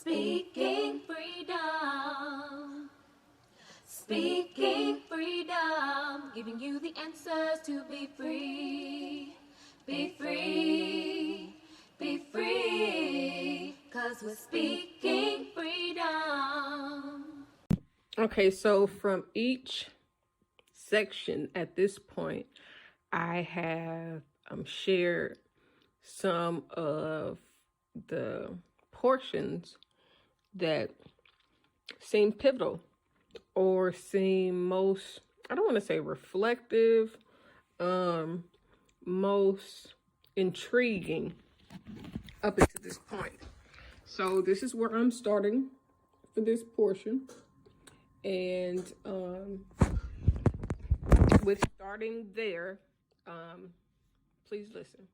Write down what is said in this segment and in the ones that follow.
Speaking freedom. Speaking freedom. Giving you the answers to be free. Be free. Be free. 'Cause we're speaking freedom. Okay, so from each section at this point, I have shared some of the portions that seem pivotal or seem most, I don't want to say reflective, most intriguing up until this point. So this is where I'm starting for this portion. And with starting there, please listen.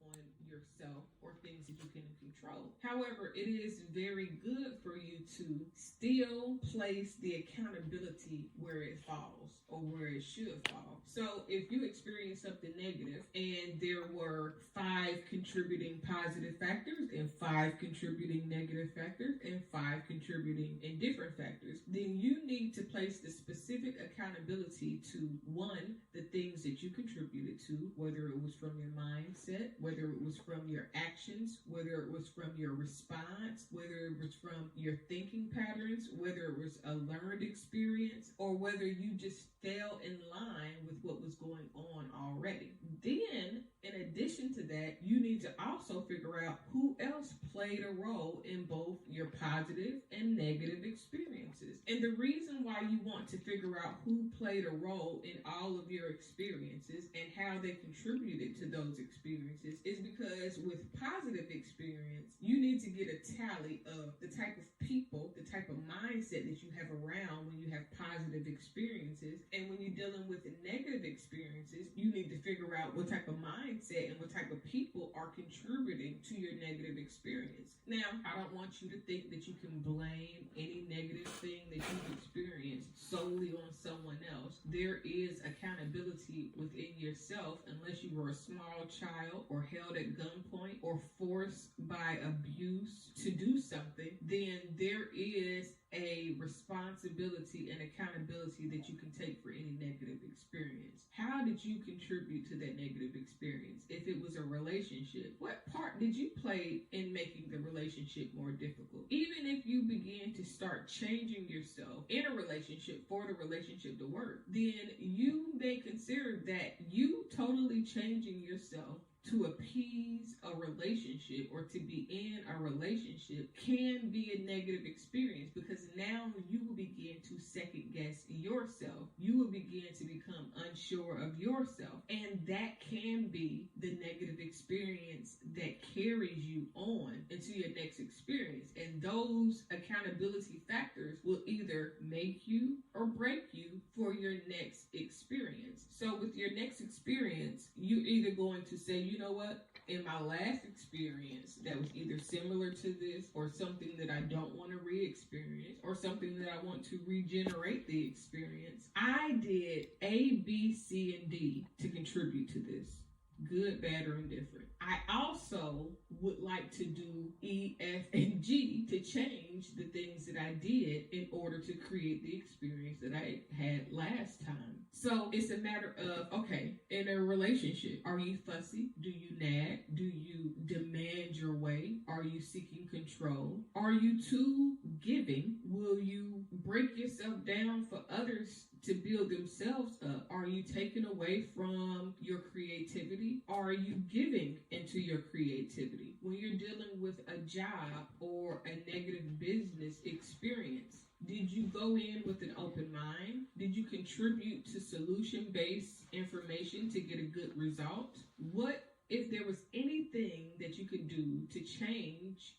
On yourself or things that you can control. However, it is very good for you to still place the accountability where it falls or where it should fall. So if you experience something negative and there were 5 contributing positive factors and 5 contributing negative factors and 5 contributing indifferent factors, then you need to place the specific accountability to, 1, the things that you contributed to, whether it was from your mindset, whether it was from your actions, whether it was from your response, whether it was from your thinking patterns, whether it was a learned experience, or whether you just fell in line with what was going on already. Then, in addition to that, you need to also figure out who else played a role in both your positive and negative experiences. And the reason why you want to figure out who played a role in all of your experiences and how they contributed to those experiences is because with positive experience, you need to get a tally of the type of people, the type of mindset that you have around when you have positive experiences. And when you're dealing with negative experiences, you need to figure out what type of mindset and what type of people are contributing to your negative experience. Now, I don't want you to think that you can blame any negative thing that you've experienced solely on someone else. There is accountability within yourself unless you were a small child or held at gunpoint or forced by abuse to do something. Then there is a responsibility and accountability that you can take for any negative experience. How did you contribute to that negative experience? If it was a relationship, what part did you play in making the relationship more difficult? Even if you begin to start changing yourself in a relationship for the relationship to work, then you may consider that you totally changing yourself to appease a relationship or to be in a relationship can be a negative experience, because now you will begin to second guess yourself. You will begin to become unsure of yourself, and that can be the negative experience that carries you on into your next experience. And those accountability factors will either make you or break you for your next experience. So with your next experience, you're either going to say, you know what, in my last experience that was either similar to this or something that I don't want to re-experience or something that I want to regenerate the experience, I did A, B, C, and D to contribute to this. Good, bad, or indifferent. I also would like to do E, F, and G to change the things that I did in order to create the experience that I had last time. So it's a matter of, okay, in a relationship, are you fussy? Do you nag? Do you demand your way? Are you seeking control? Are you too giving? Will you break yourself down for others to build themselves up? Are you taking away from your creativity? Are you giving into your creativity? When you're dealing with a job or a negative business experience, did you go in with an open mind? Did you contribute to solution-based information to get a good result? What if there was anything that you could do to change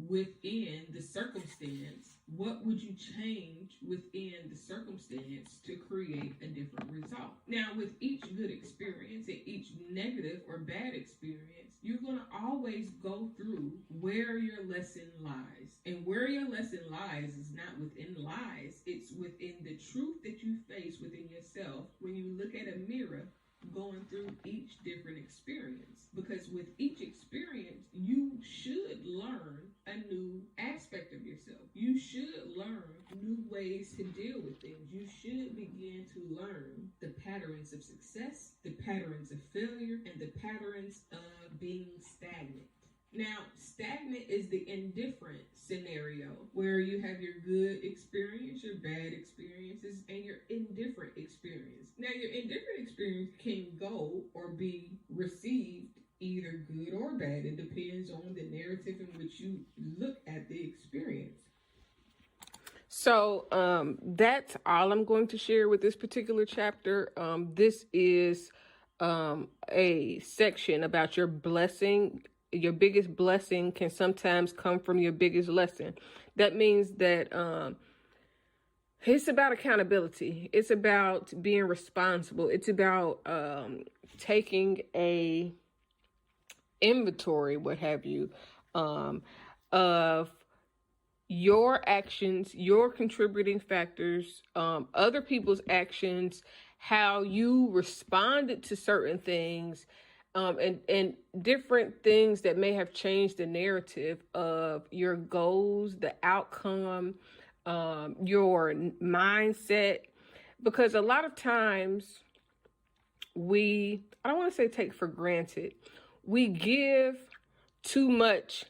within the circumstance? What would you change within the circumstance to create a different result? Now, with each good experience and each negative or bad experience, you're going to always go through where your lesson lies. And where your lesson lies is not within lies. It's within the truth that you face within yourself when you look at a mirror going through each different experience. Because with each experience, you should learn a new aspect you should learn new ways to deal with things. You should begin to learn the patterns of success, the patterns of failure, and the patterns of being stagnant. Now, stagnant is the indifferent scenario where you have your good experience, your bad experiences, and your indifferent experience. Now, your indifferent experience can go or be received either good or bad. It depends on the narrative in which you look at the experience. So that's all I'm going to share with this particular chapter. This is a section about your blessing. Your biggest blessing can sometimes come from your biggest lesson. That means that it's about accountability. It's about being responsible. It's about taking a inventory, what have you, of your actions, your contributing factors, other people's actions, how you responded to certain things, and different things that may have changed the narrative of your goals, the outcome, your mindset. Because a lot of times I don't want to say take for granted, we give too much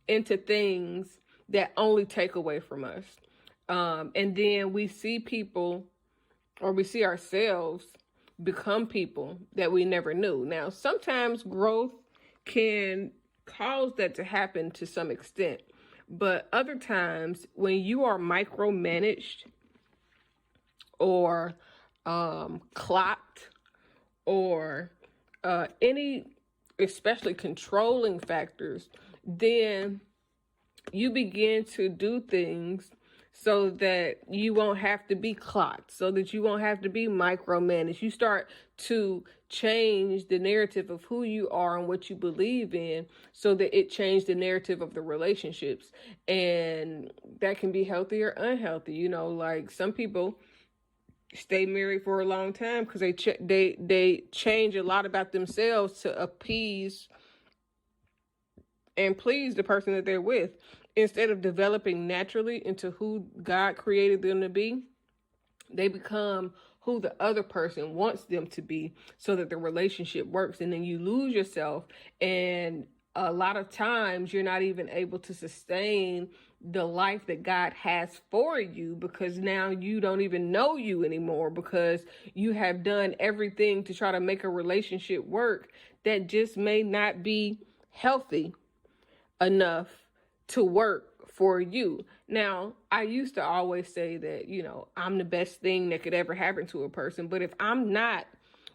into things that only take away from us. And then we see people, or we see ourselves become people that we never knew. Now, sometimes growth can cause that to happen to some extent, but other times when you are micromanaged or clocked or any especially controlling factors, then you begin to do things so that you won't have to be clocked, so that you won't have to be micromanaged. You start to change the narrative of who you are and what you believe in so that it changed the narrative of the relationships. And that can be healthy or unhealthy. You know, like some people stay married for a long time because they change a lot about themselves to appease and please the person that they're with, instead of developing naturally into who God created them to be. They become who the other person wants them to be so that the relationship works. And then you lose yourself. And a lot of times you're not even able to sustain the life that God has for you, because now you don't even know you anymore, because you have done everything to try to make a relationship work that just may not be healthy enough to work for you. Now, I used to always say that, you know, I'm the best thing that could ever happen to a person. But if I'm not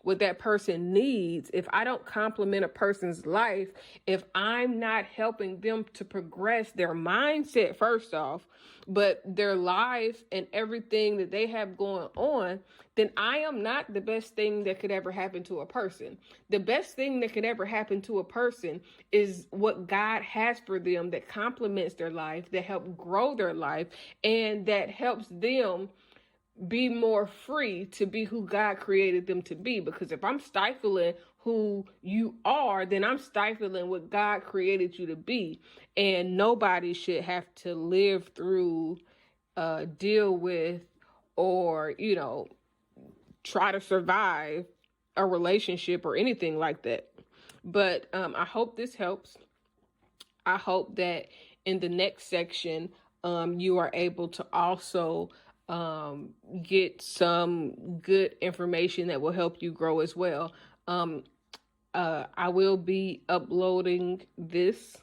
what that person needs, if I don't complement a person's life, if I'm not helping them to progress their mindset first off, but their life and everything that they have going on, then I am not the best thing that could ever happen to a person. The best thing that could ever happen to a person is what God has for them, that complements their life, that help grow their life, and that helps them be more free to be who God created them to be. Because if I'm stifling who you are, then I'm stifling what God created you to be. And nobody should have to live through, deal with, or, you know, try to survive a relationship or anything like that. But I hope this helps. I hope that in the next section, you are able to also get some good information that will help you grow as well. I will be uploading this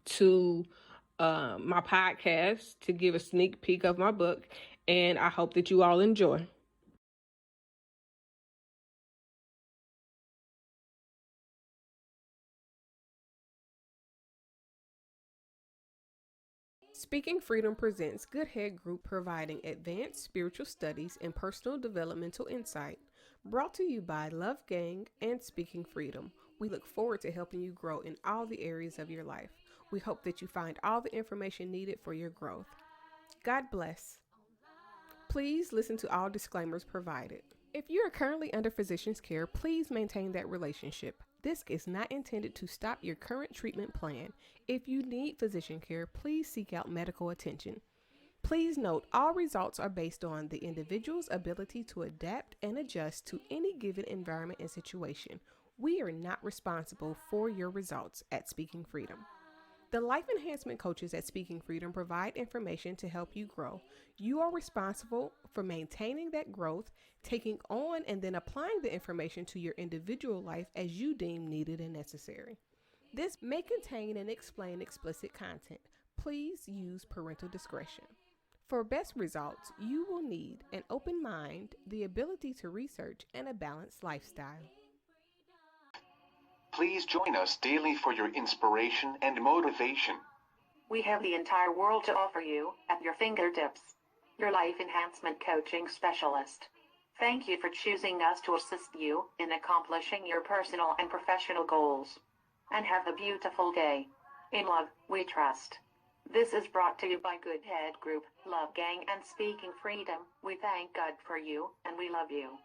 to my podcast to give a sneak peek of my book, and I hope that you all enjoy. Speaking Freedom presents Good Head Group, providing advanced spiritual studies and personal developmental insight. Brought to you by Love Gang and Speaking Freedom. We look forward to helping you grow in all the areas of your life. We hope that you find all the information needed for your growth. God bless. Please listen to all disclaimers provided. If you are currently under physician's care, please maintain that relationship. This is not intended to stop your current treatment plan. If you need physician care, please seek out medical attention. Please note, all results are based on the individual's ability to adapt and adjust to any given environment and situation. We are not responsible for your results at Speaking Freedom. The life enhancement coaches at Speaking Freedom provide information to help you grow. You are responsible for maintaining that growth, taking on and then applying the information to your individual life as you deem needed and necessary. This may contain and explain explicit content. Please use parental discretion. For best results, you will need an open mind, the ability to research, and a balanced lifestyle. Please join us daily for your inspiration and motivation. We have the entire world to offer you at your fingertips. Your life enhancement coaching specialist. Thank you for choosing us to assist you in accomplishing your personal and professional goals. And have a beautiful day. In love, we trust. This is brought to you by Good Head Group, Love Gang, and Speaking Freedom. We thank God for you, and we love you.